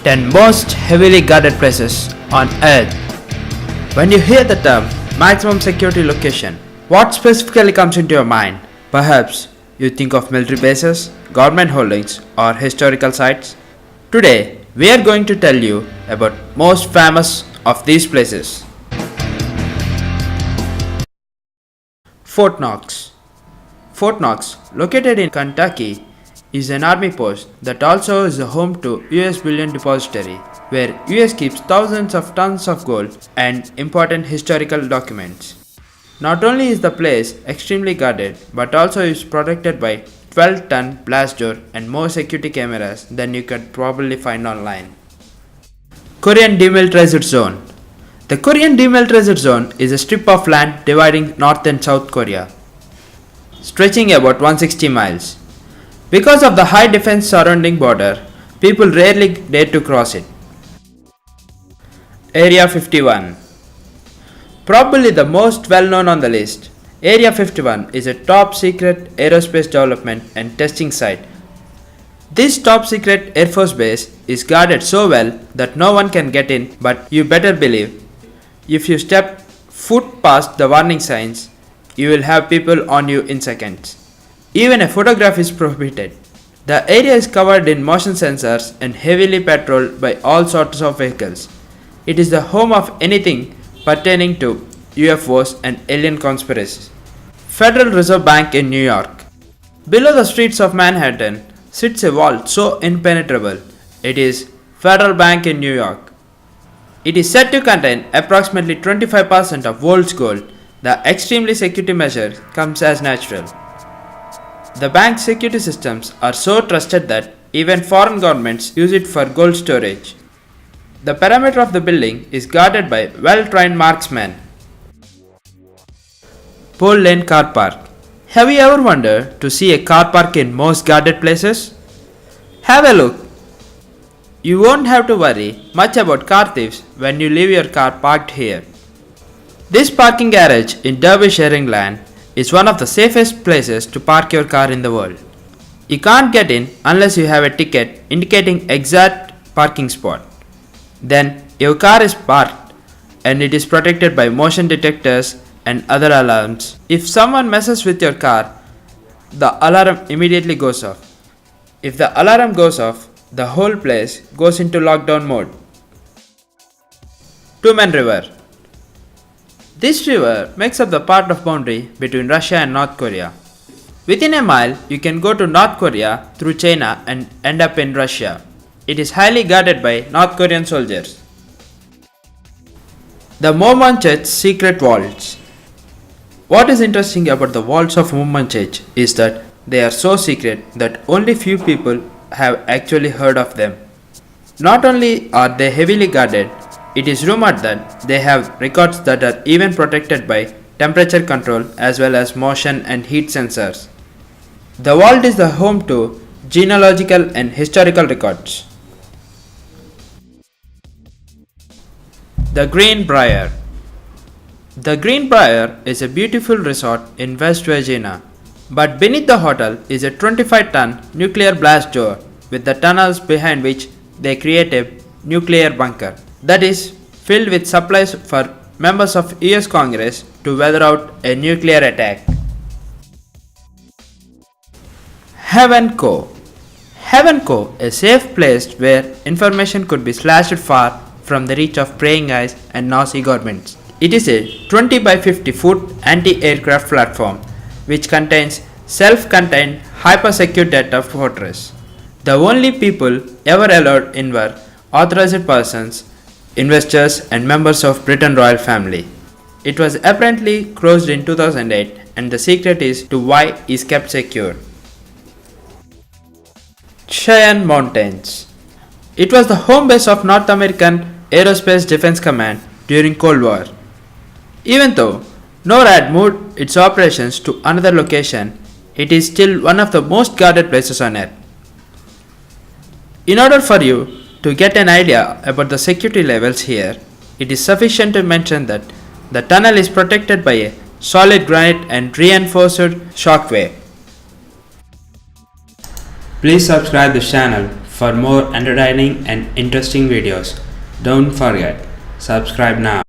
10 most heavily guarded places on Earth. When you hear the term maximum security location, what specifically comes into your mind? Perhaps you think of military bases, government holdings, or historical sites. Today, we are going to tell you about most famous of these places. Fort Knox. Fort Knox, located in Kentucky, is an army post that also is the home to US Bullion Depository, where US keeps thousands of tons of gold and important historical documents. Not only is the place extremely guarded, but also is protected by 12-ton blast door and more security cameras than you could probably find online. Korean Demilitarized Zone. The Korean Demilitarized Zone is a strip of land dividing North and South Korea, stretching about 160 miles. Because of the high defense surrounding border, people rarely dare to cross it. Area 51. Probably the most well known on the list, Area 51 is a top secret aerospace development and testing site. This top secret Air Force base is guarded so well that no one can get in, but you better believe, if you step foot past the warning signs, you will have people on you in seconds. Even a photograph is prohibited. The area is covered in motion sensors and heavily patrolled by all sorts of vehicles. It is the home of anything pertaining to UFOs and alien conspiracies. Federal Reserve Bank in New York. Below the streets of Manhattan sits a vault so impenetrable. It is Federal Bank in New York. It is said to contain approximately 25% of world's gold. The extremely security measure comes as natural. The bank's security systems are so trusted that even foreign governments use it for gold storage. The perimeter of the building is guarded by well-trained marksmen. Pole Lane Car Park. Have you ever wondered to see a car park in most guarded places? Have a look. You won't have to worry much about car thieves when you leave your car parked here. This parking garage in Derbyshire, England is one of the safest places to park your car in the world. You can't get in unless you have a ticket indicating exact parking spot. Then your car is parked and it is protected by motion detectors and other alarms. If someone messes with your car, the alarm immediately goes off. If the alarm goes off, the whole place goes into lockdown mode. Tumen River. This river makes up the part of boundary between Russia and North Korea. Within a mile, you can go to North Korea through China and end up in Russia. It is highly guarded by North Korean soldiers. The Mormon Church secret vaults. What is interesting about the vaults of Mormon Church is that they are so secret that only few people have actually heard of them. Not only are they heavily guarded, it is rumored that they have records that are even protected by temperature control as well as motion and heat sensors. The vault is the home to genealogical and historical records. The Greenbrier. The Greenbrier is a beautiful resort in West Virginia, but beneath the hotel is a 25-ton nuclear blast door with the tunnels behind which they create a nuclear bunker that is filled with supplies for members of US Congress to weather out a nuclear attack. Heavenco. Heavenco, a safe place where information could be slashed far from the reach of praying eyes and Nazi governments. It is a 20 by 50 foot anti-aircraft platform which contains self-contained hyper-secure data fortress. The only people ever allowed in were authorized persons, investors and members of Britain royal family. It was apparently closed in 2008 and the secret is to why is kept secure. Cheyenne Mountains. It was the home base of North American Aerospace Defense Command during Cold War. Even though NORAD had moved its operations to another location, it is still one of the most guarded places on Earth. In order for you to get an idea about the security levels here, it is sufficient to mention that the tunnel is protected by a solid granite and reinforced shockwave. Please subscribe this channel For more entertaining and interesting videos, don't forget, subscribe now.